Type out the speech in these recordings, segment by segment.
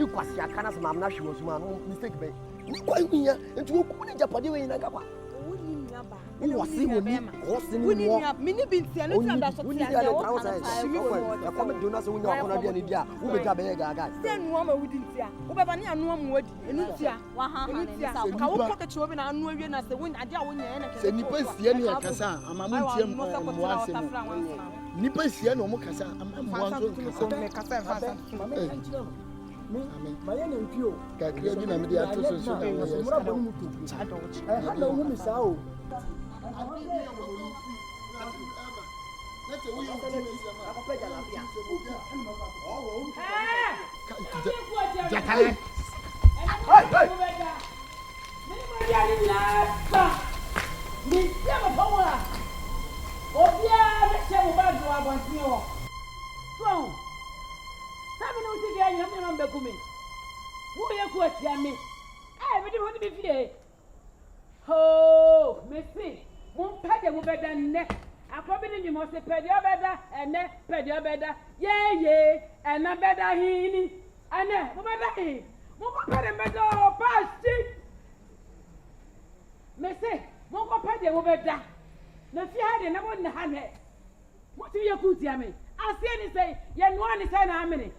kwasi akana sama amna hwe osuma no mistake be kwa yunya ntu ku ni japade we na gaba wasi woni osi ni mo mini bintia no tanda so tia ya wo ya kwa me dona so wonya akona bia ni bia wo be gabe gaga se nuo ma wudi ntia wo be ba ne anu am wodi enu tia wa ha ha ne sa ka wo pocket wo be na anu awie na se wonya ade a wonya na se nipa sie ne yakasa amamu ntia mo ase nipa sie no mo kasa amamu anso me kasa fa Maye na mpio kakria bi na me dia to so na mura bonu mutu ha na hu mi sa o Sabe não te ganha, eu não me comi. Vou eu curtir a mim. Me diz onde me vie. Oh, Messi, pede o beda né. A pobre de mim você pede o beda, né? Pede o beda. É na beda hini. Né? O beda hini. Pede beda pasti. Messi, pede o beda. Na fiade na bona hane. Mo ti ye curtir a mim. Asie ni say, ye no ani say na amene.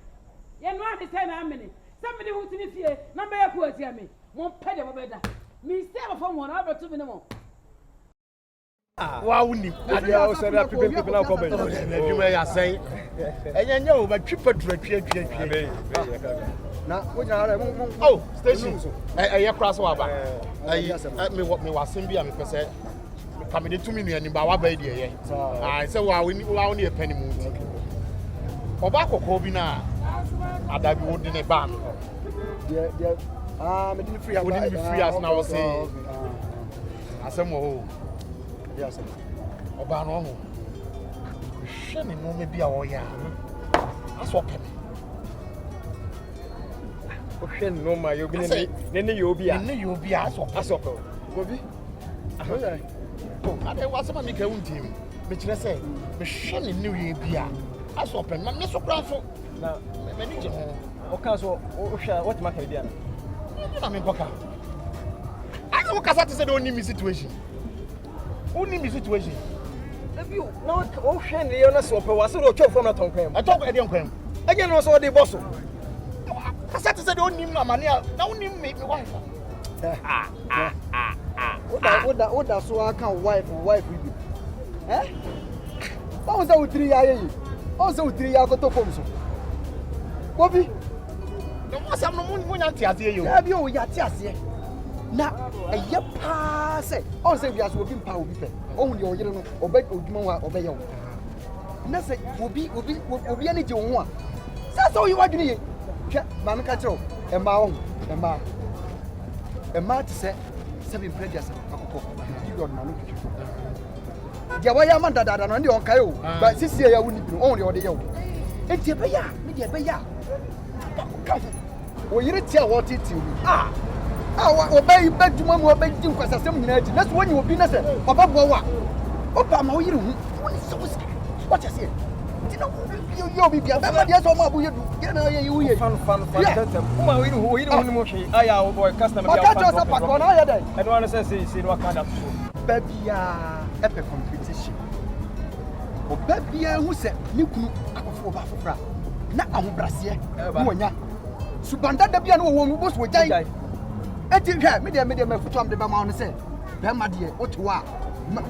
Ye no ani say na amene. Somebody who tini fie, na be ya ku atia me. Mo pede mo beda. Me say ba fo mo na ba tu me no. Wa wuni. Ade a o say na pipe na ko ben. Na dwuma ya say. Enyenye o ba twipatura twa. na wo nyara mo oh station. Eye cross wa ba. Me wasem bi a me pese. Kamede tumi nuani ba wa ba die ye. Say wa woni e pani mu. Oba kokko bi na adabi wodi ne ba me. Me didn't free as we didn't be free as now say. Asem wo. Yes. Oba no ho. Hwe ni no me bia wo ya. Aso pem. O hwe no ma yo bi ne yo bi a. Ne yo bi aso pem. Obi. Ahoya. Ade wasema mi ka untim. Me kire say me hwe ni new year bia. Aso pem na me so kran so. Na me ni je ho. O kan so o hwe what ma ka bia na. Na me boka. I don't kasa to say don't need me situation. Only me situation. Ebi o na o hwe ne yo na so pe wa so do twa from na tonkwam. I talk e dey nkwam. Again no so dey boss. Kasa to say don't need me amane na only me wife. Oda so aka wife bi. Ba wo say utiri ya yi. O say utiri ya ko to pom so. Obi. No mo sam no mo nya tiase yo. Ya bi o ya tiase. Na eye pa say o say bi aso obi mpa obi pe. O hu de o yire no oba odwuma wa oba ye wo. Na say obi ani je wo a. Say so yi wadwene ye. Hwe ma me ka kire o. Emma ti say 7 previous akoko. Period na no twetwe. Dia wa ya man dada no de on kai o. Ba sisi ya wuni bi o hu de o de ye wo. Enti be ya, me de be ya. O yire ti a wo titi o obey beduma mu obey din kwasasem nyina ati na so woni obi na se obabo wa opa ma o yire hu woni so wisi what you say dina yo bi bia ba dia so ma bu yedu dia na ye yu ye fan tete ma o yire hu ni mo hwe aya o boy customer bia pa ka pa ko na ya dai e no na say no akada so ba bia e pe competition o ba bia hu se ni kunu akofo ba fofra na ahobrase mo nya subanda da bia no wo mu bo so jai eti hwa me de mafutu am de ba ma no se be ma de oto wa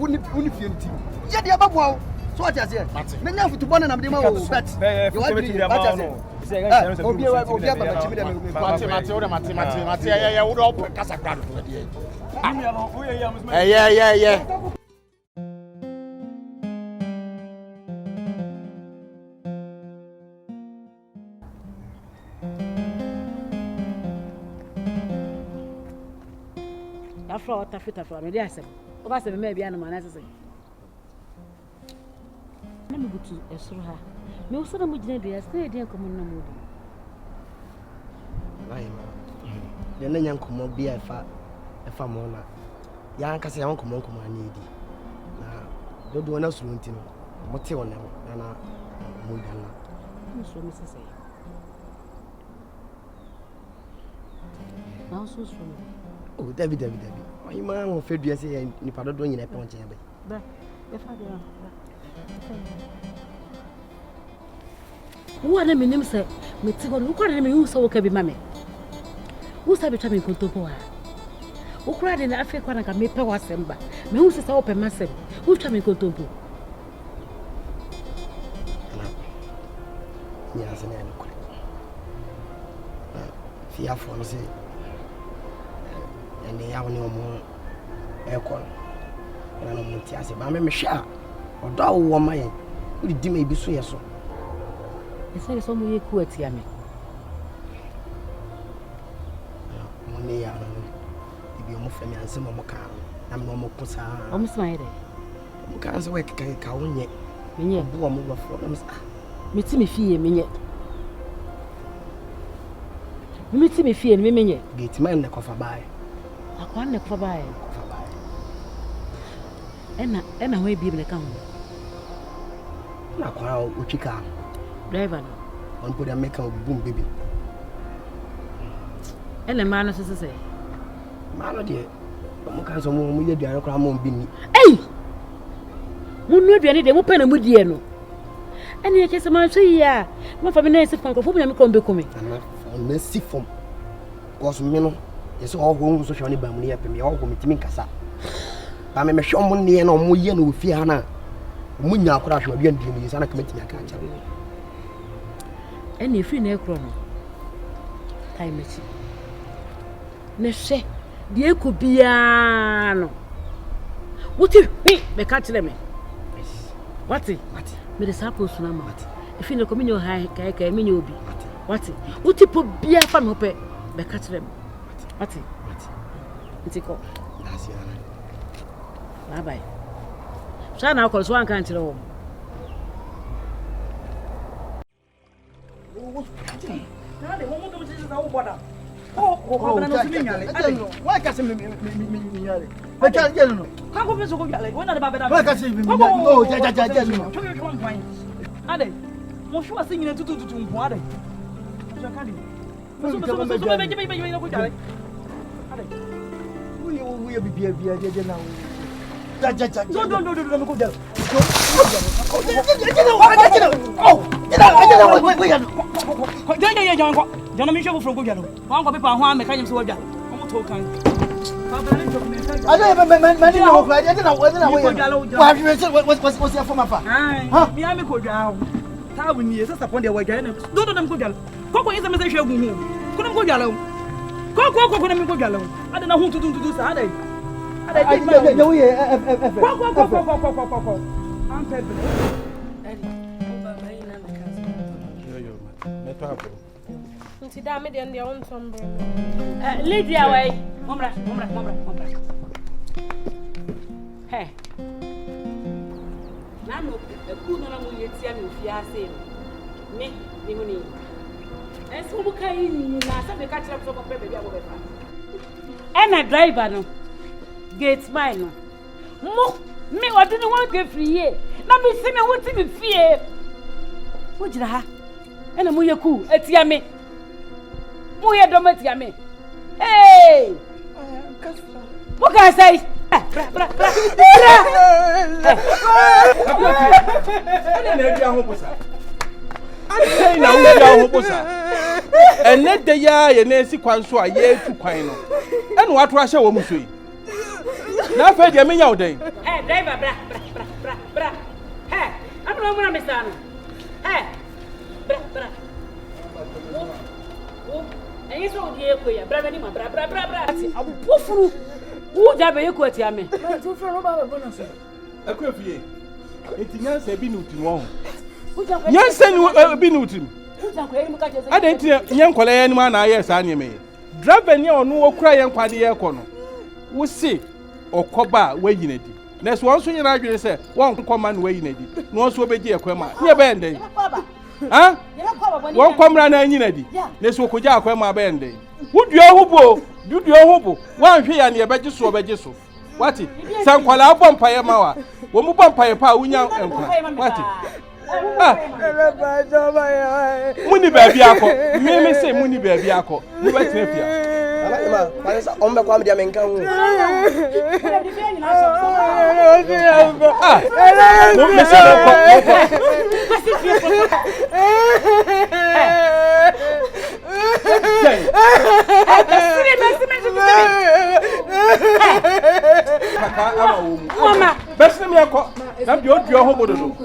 woni fie nti ye de ba boa so what you say me nya futu bona na me de ma wo bet you want to what you say obi ba ma chimi de me mate o de mate ye wo do kasa krado to de ye Afro tafita fro me dey asem o ba se me bia no mana sese na me butu esuru ha me usoro mu gina dia se dey komo na mu bai de na nyan komo bia efa mo na ya anka se yan komo ani di na dodo na suru ntino mo te wona na mo gana mo so me sese Now so so. Oh, David. You man who fed you say ni pa dodo nyina pon chen be. Bra. Be fa dey. Who na me nim say me ti go ko na me hu so wo ka bi ma me. Who say be twa me kontopo ha. Wo kura de na afi kwa na ka me pe wasem ba. Me hu say wo pe masem. Who twa me kontopo. Ya se na ko. Fi afo no say and ya woni omo ekon na no muti ase ba me hwa odo wo ma yen udi di ma ibiso ye so ese so mu ye ku atia me mo ne ya no ibi omo fami anse mo ka na me mo ko sa omo sma ire mo ka anse we ka wonye menye bu omo ba fo na me ti me fie menye me ti me fie me menye gate man ne kofa bae akwa ne kofa bae ena ho ebi le kan na kwa uchika driver no on put am make am boom baby ena ma no sese ma no de mo kan so mo ye duare kra mo bi ni ei mo nu aduane de mo pa na mu die no ena ye kese ma so yi a mo fa me na ese fon ko fu me ko mbe ko me ana on me si fom cause me no yes all go so shoni ba mu ni yapem ya all go mitimi kasa ba me hwe mo ne na mo ye na ofi ha na mo nya akora hwe bia ndie mu sana ka mitimi aka acha ena efi na ekro no time chi ne hwe de ko bia no wuti be ka tire me wati me de suppose na ma efi na ko mi nyo ha kai mi nyo obi wati wuti po bia fa me hope be ka tire me wati ntiko asiana bye bye sana ko so an kan tire wo na de wo mo to se sa wo boda oh na no se nyale why ka se me nyale be ka je no ka ko be so ko nyale wo na de ba be da why ka se me oh ja no ade mo shwa se nyina tutu mpo ade so ka di so be ko nyale ade we bia je na ja no me ko ja Jana mi show from go jalo. Wan ko pepa ho am ka nyim so wadwa. Omo to kan. Fa bla ni to me ka. Ade no ko ade na we wa hwe se was ya forma fa. Ha mi am ko dwa. Ta bu ni se sapon de wadwa na. Do na mi ko jalo. Koko ise me se hwe gu hu. Ko na mi ko jalo. Koko na mi ko jalo. Ade na hu tutu sa ade. Ade je we Koko. Am pepe. Nti da me de ndia on sombre. Lydia way. Momra. Hey. Na no ku no na mo yetia me ofia ase. Me huni. Enso mo kai ni na sa me ka kire so ko pepe bia bo be fa. Ena driver no. Gate mine no. Mo me odi ni won ke free ye. Na me si me wuti me fie. Wo jira ha. Ena mo yeku etia me. Mo ye do matia me. Hey! What can I say? Bra. Na wo ho posa. Enne de ya ye na esi kwan so a ye tu kwan no. Ene wato ahye wo muso yi. Na fa de menya wo den. Hey, driver, bra. Hey, I'm no more Mr. Hey. Bra. Enyi so odi eko ya bra bani ma bra ati abufuru wo ja be eko ati ame Na tu fro no ba be bonus. Akwa fie. Enti nyansa bi no tim wo. Nyansa ni bi no tim. Ade enti nyen kwala ya ni ma na aye sa anyeme. Driver ni onu okura yen kwade ye ko no. Wo se okoba wa yinadi. Na so won so nyina adwene se won koma na wa yinadi. Na won so obeji ekwema. Nye be ndey. Ha? Won komra na anyinadi. Na so koja akwema be ndey. Wudua hubo. Wan hwe ya na ebeji so. Wati? Sankwala abompaye mawa. Wo mu bompaye pa unya enkwa. Wati? Muni baby akọ. Me say muni baby akọ. Mu betina fia. Ima, parece homem com a minha menca. Mama, best me a cop. Not your home.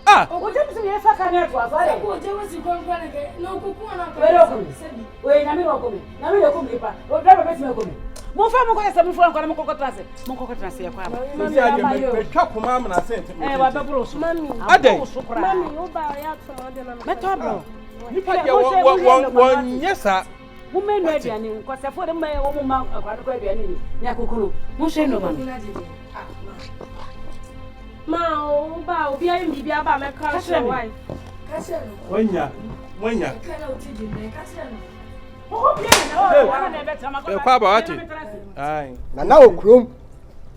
Ah, what did you say? I can't was I go to no coupon. Wait, I'm not coming. Now we're coming. What driver makes me coming? More fun going to some from Cocotas. Mocotas, cup of mamma, I sent him. I was Mammy. I did. Mammy, you buy out some other. You put your one, yes, sir. Women ready and because I put a man or woman about the Yakuru. Who say no one? Ma, bow behind me, be about my cousin wife. When ya. Aye. Now, Crum.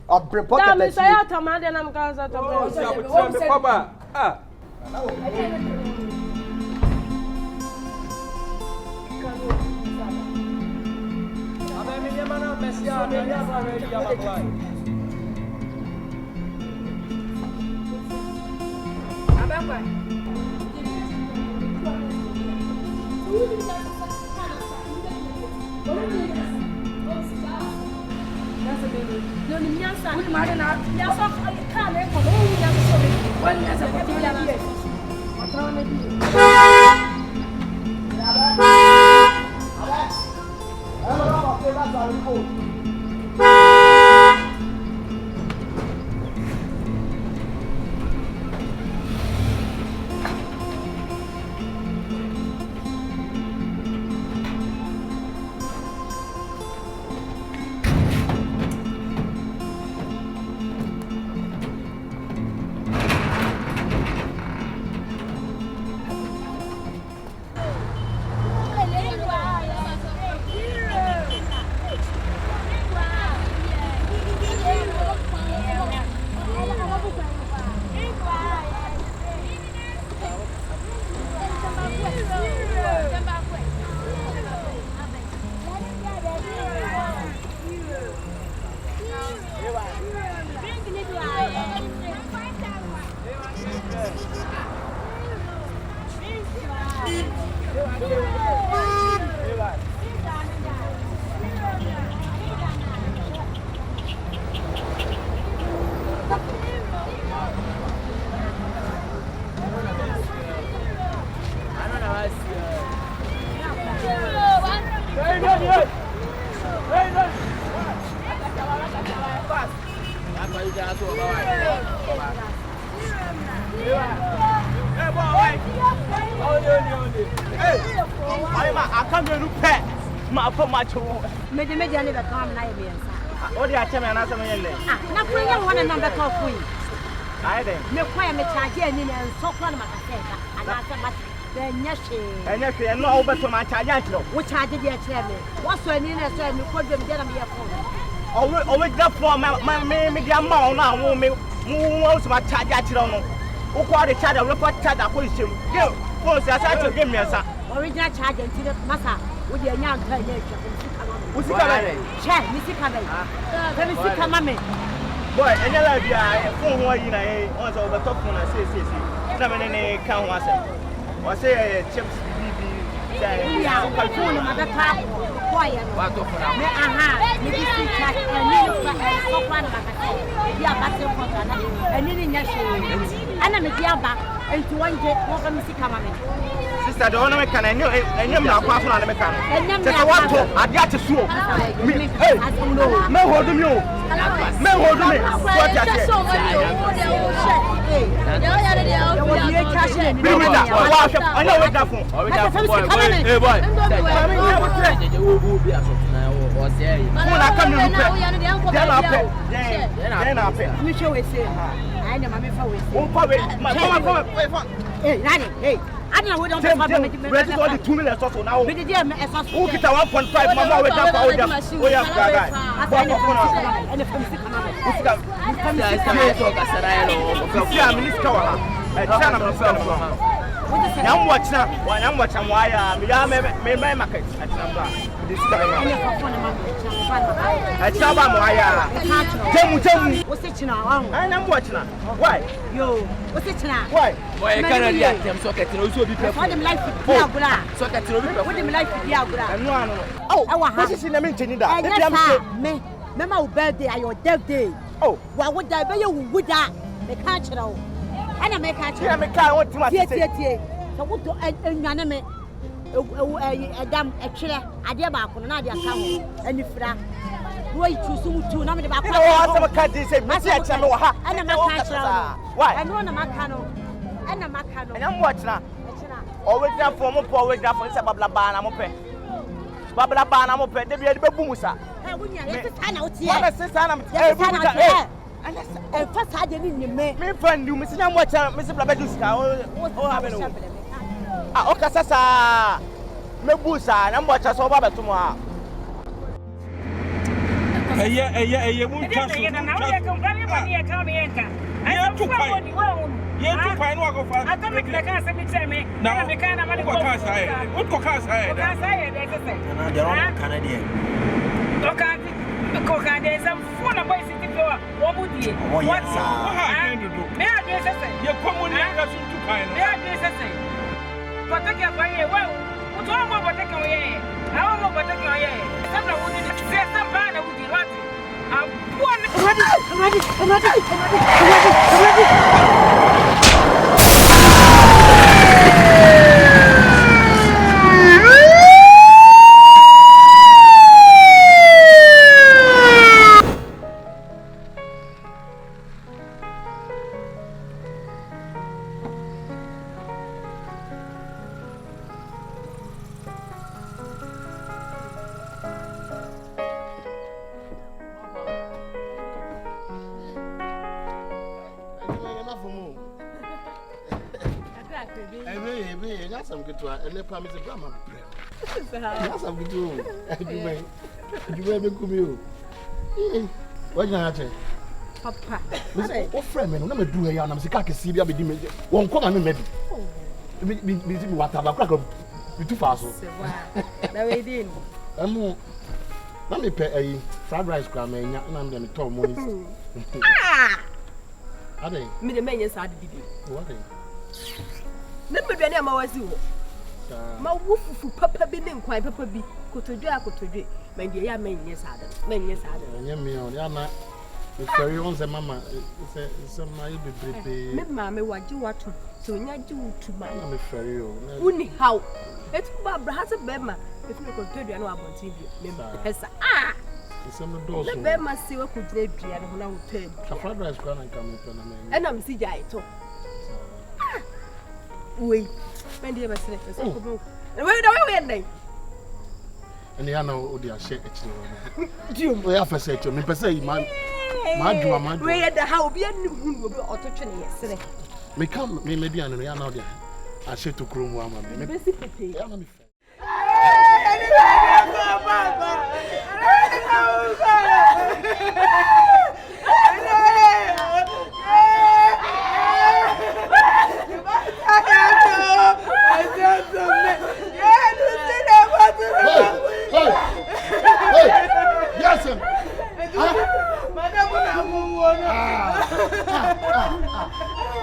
I'll bring pocket. That is a tomato and I'm going to Papa. Ah. Boy, and you like ya, phone why you know, also over top phone and say, Sammy can't was it. Was say chips BB, phone at the top, quiet. What of aha, maybe chat and you so one of us. Yeah, that's your photo, and in your shoe. And I'm a diaba, and to one day, what can you see coming? Sister, don't make an and not pass on the mechanic. And then I want to, I got to sue. No, hold you. Men hold me. What I know what that for. Hey boy. I don't know what I'm 2 million so now. We did get 1.5 mama with that power. We have guy. And if I'm sick, Chana me so no. Nyam watchna, nyam watcham waya, me ya me market atamba. This time. Atamba mo waya. Jemu. What's it now? Nyam watchna. Why? Yo, what's it now? Why? Why can't I them socket no so be For them life to be agura. socket no be For them life to be agura. No. Oh, this is in the meeting that. Me, mama birthday are your death day. Oh, why would I be you would that? Me catch now. And I make catch. Yeah, me can't want to Tie. So what to enyaname Adam actually adia ba kono na adia ka ho anifra wo itu sum tu na me ba kwa no asem ka di say me ti acha me wa ha ana maka tra why ana na maka no ana maka no ana mo achina o we dra for mo po we dra for say babla ba na mo pe de bia de bebu musa eh wunya ye sa na otie wala se sa na eh bu musa eh fa sa de ni me fan du me se na mo acha me se bla bedu ska o ha be no ah okay sasa me busa na mo acha so ba betu mo ha eye mu twa so na na we kan bari ma ni ka me yanka ai tu pai ye tu pai no akofa atomic le ka se mi cheme na me ka na mali ko ka sa e wo ka sa e ka sa e de se na de ron Canadian ko ka de sam fu na boy city floor wo mu die what ha do me a de se ye ko mo ni ka so tu pai no me a de se Pataki abaye wa uto mo pataki oye awo mo pataki oye sabra wudi se sabra na wudi rati abuone ready Some good to and the promise of Brahma. That's a good room. You may be come. What you have to papa what friend men no do here na me sika kesi bia be di me won ko na me maybe me what aba crack be too fast so na we dey no na me pe fried rice kwa me nya na me to mo ni ade me de menye sa de bibi what ade me beduane ama wasi wo ma wufufu papa bi ne nkwan papa bi kotodwe man de ya menye sa de enye me on ya na e ferry on se mama se my bebrebe me mama waji wato so nya ji utuma na me ferry o uni how etu ba bra se be ma etu ne kotodwe no abontin bi me pesa se me do so be ma se wa kudre dua ne ho na hotel fried rice kwa na nka me pe na me ena me si jai to wait when do you ever say so go we dey and ya na o dia share actually dio we have say to me pese yi ma dwa we dey how obi an hu obi ototwe ne yesere me come me dia no ya na o dia a share to kromu ama me besi pete ya na me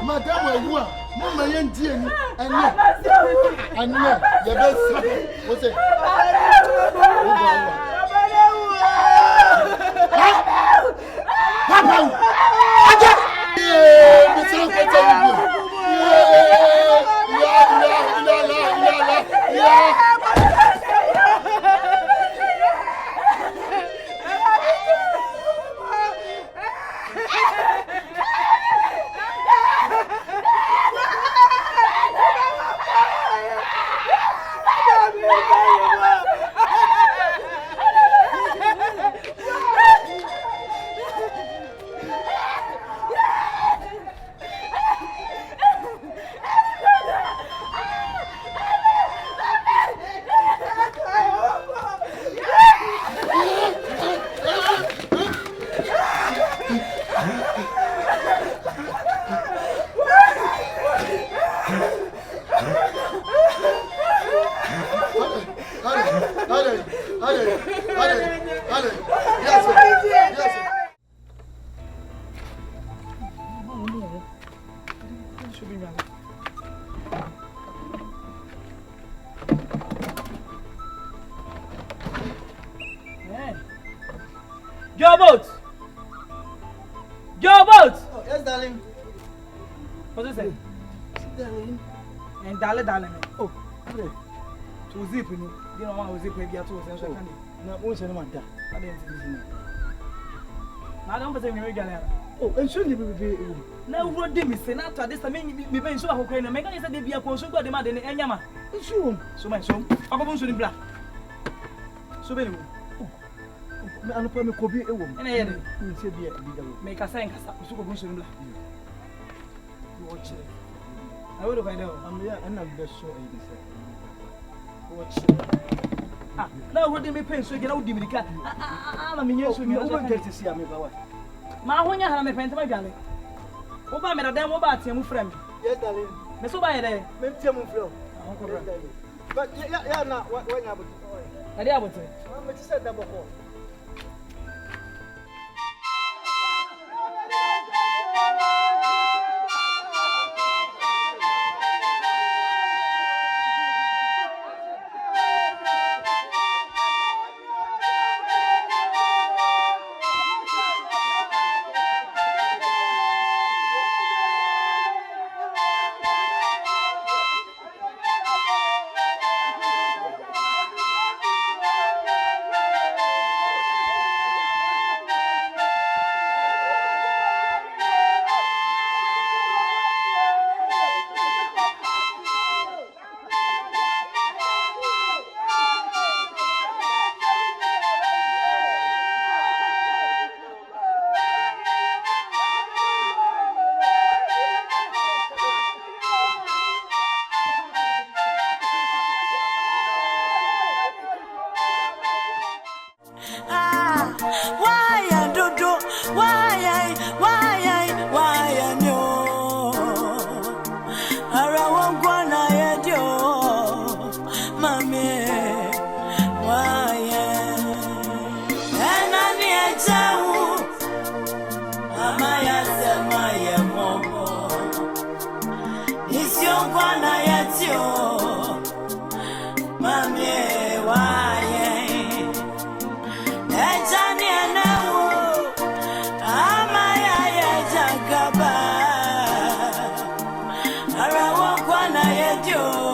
Madam, you are Mama Yanti and your best. What's it? Yes, sir. Yes, sir. Joe boat. Joe boat. Oh, yes, darling. What's it say? Darling. And darling. Oh, okay. To zip you know. You know how zip maybe at all. So can Na won't say no matter. I didn't see this. Now don't say me regular. Oh, and should you be Now what did me say not to this? I mean, me ben so how can I make it say be a consul got the man in Enyama. Sure. So my son, I go in black. So very Me anopa me kobi ewo. and I Say be a bigger. make a sign so go in black. Watch it. I would have know. I'm here and I'm best so I say. Watch it. Ah, now what did me pen so you know Diminica? I'm a minion so you won't get to see me by what. My when you have me pen to my galley. Oba me da mo ba tiam frem. Yes, darling. Me so ba there. Me tiam frem. But yeah, now what when you have I dey about it. I'm to say double call. Ara wa kwa na yedio